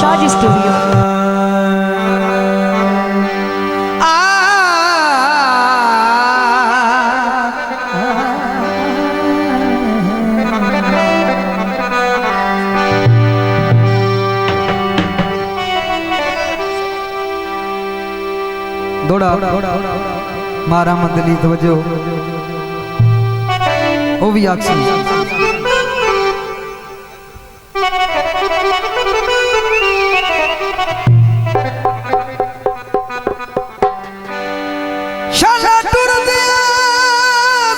Shahaji studio. दौड़ा मारा मंदली तवज्जो ओ भी आखसी शाला टुर दिया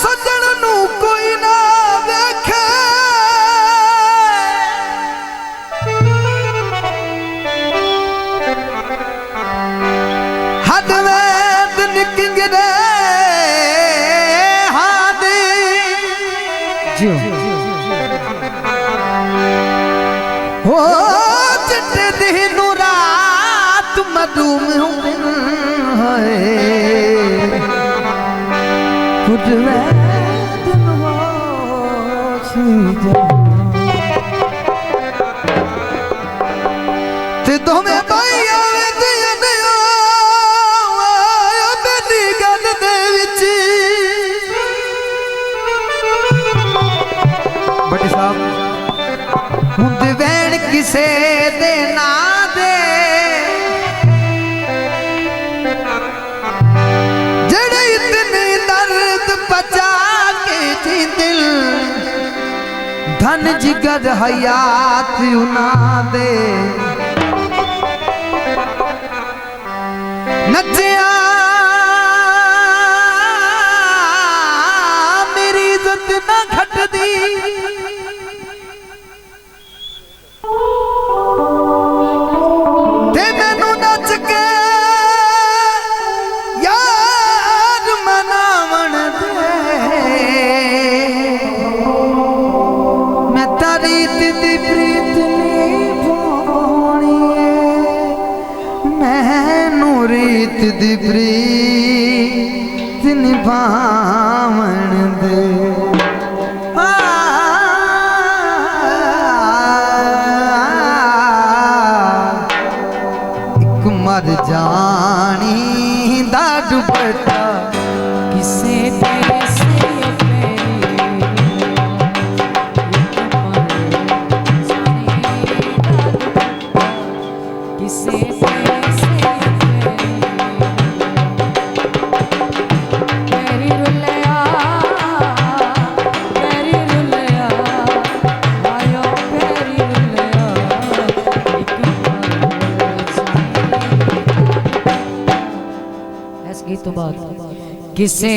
सजन नू कोई ना देखे हद वेद निकिंग दे हादी जो हो चिट्टे दिन रात मधुम है खुद वेद ते तुम्हें भैया बड़ी साहब हुंद वैन किसे दे ना दे जड़े इतने दर्द बचा के थी दिल धन जिगर हयात उना दे नचिया मेरी इज्जत ना घट दी दी प्रीत निभावण दे एक मर जानी दा दुपट्टा किसे तो बात किसे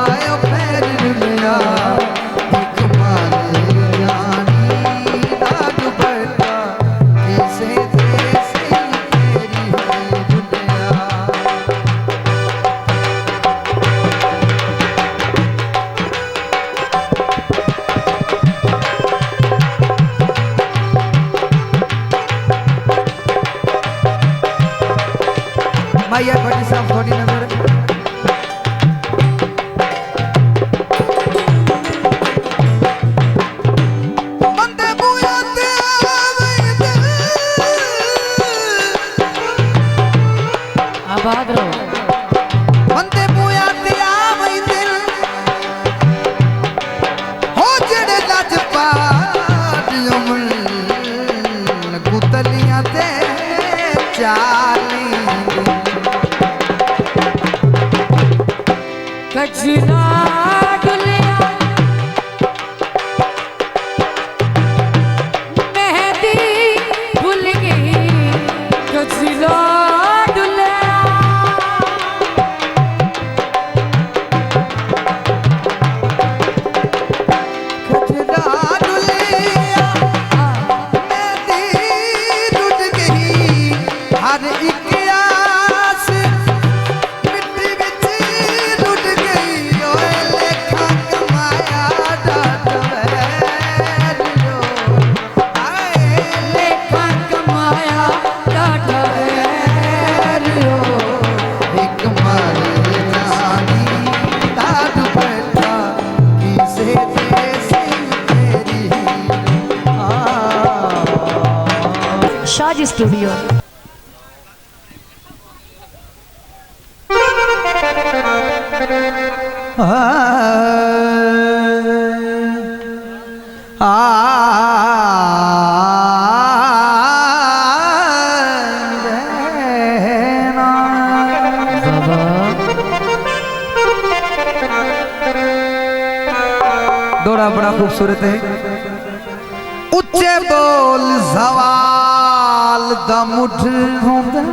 आयो पैर रुलिया एक मारे जानी दा दुपट्टा किसे देसी तेरी रुलिया भैया बड़ी साहब थोड़ी नजर बंदे बुया ते आबाद रहो बंदे बुया ते आवई दिल हो जड़े लज पाडियो मुल कुतलियां ते चाली कजला डुलिया मेहंदी भूल गई कजला डुलिया कजरा डुलिया मेहंदी टूट गई हर एक आस मिट्टी विच टूट गई ओए लेखा कमाया डाट वैरियो आए लेखा कमाया डाटा वैरियो एक मारे जानी दा दुपट्टा किसे देसी तेरी शाजी स्टूडियो दौड़ा बड़ा खूबसूरत है उच्चे बोल सवाल दा मुठ होंदा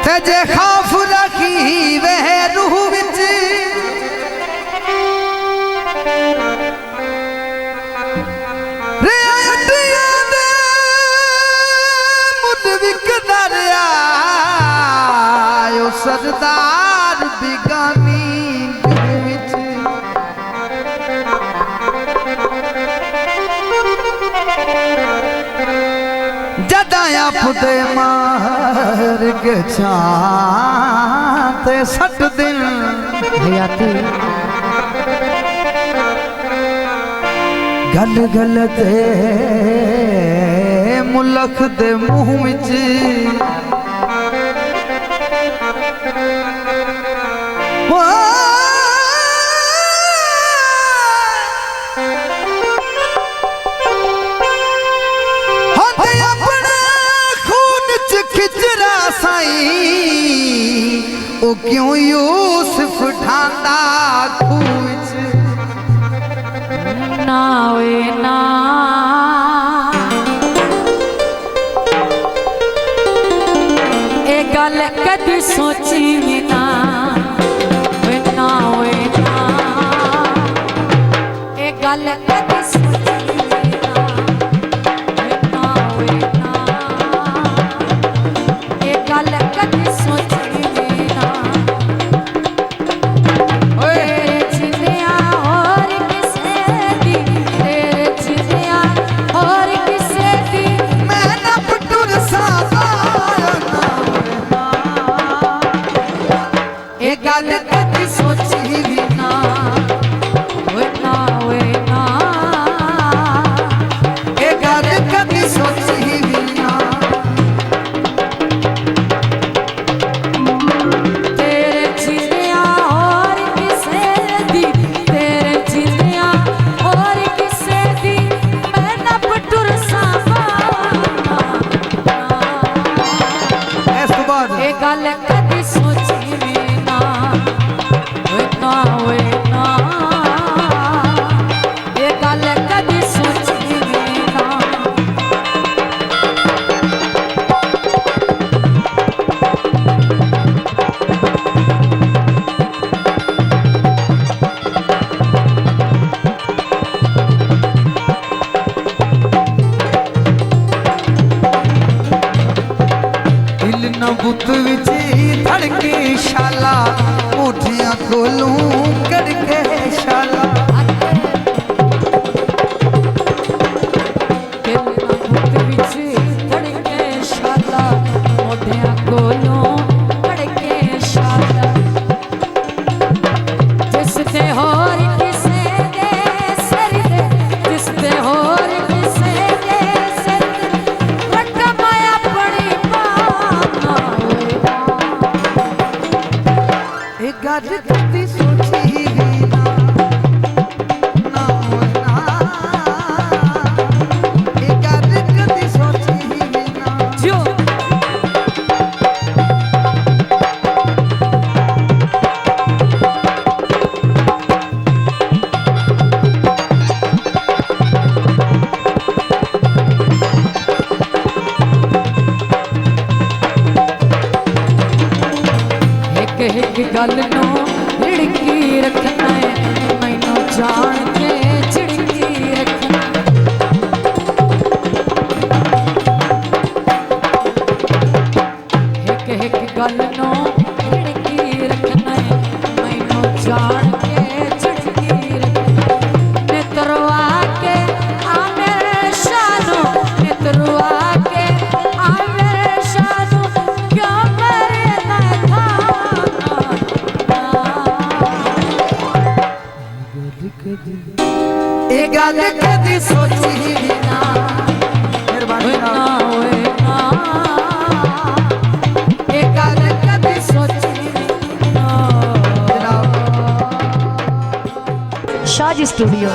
ते जे खौफ रखी वह रूह विच रियायतियां दे मुद विकदा रिया ओ सरदार बिगानी दिल विच जदाया फुदे मार के छाते सट दिन हयाती गल गल ते मुलख दे मुंह विच होंदे अपने खून च खिचरा साई ओ क्यों यूसुफ ठांदा खूह विच ना वे ना ए गल कदी सोची भी ना वे ना ए गल कदी सोची भी ना वे ना ए गल कदी सोची भी ना तेरे जिंदिया और किसे दी तेरे जिंदिया और किसे दी मैं न पटुर सा बुत विच धड़के शाला उठिया खोलूं करके शाला गज कदी सोची भी ना ना होना ए गज कदी सोची भी ना जो एक गल नो हिड़की रखना है मैनू जान के झिड़की रखना एक गल नो हिड़की रखना है मैनू जान के झिड़की रखना नितरवा के आ मेरे शानू नितरवा के आ मेरे शानू क्यों मेरे ना था ए गल कदी सोची भी ना मेहरबानी ना होए ना ए गल कदी सोची ना जनाब शाजी स्टूडियो।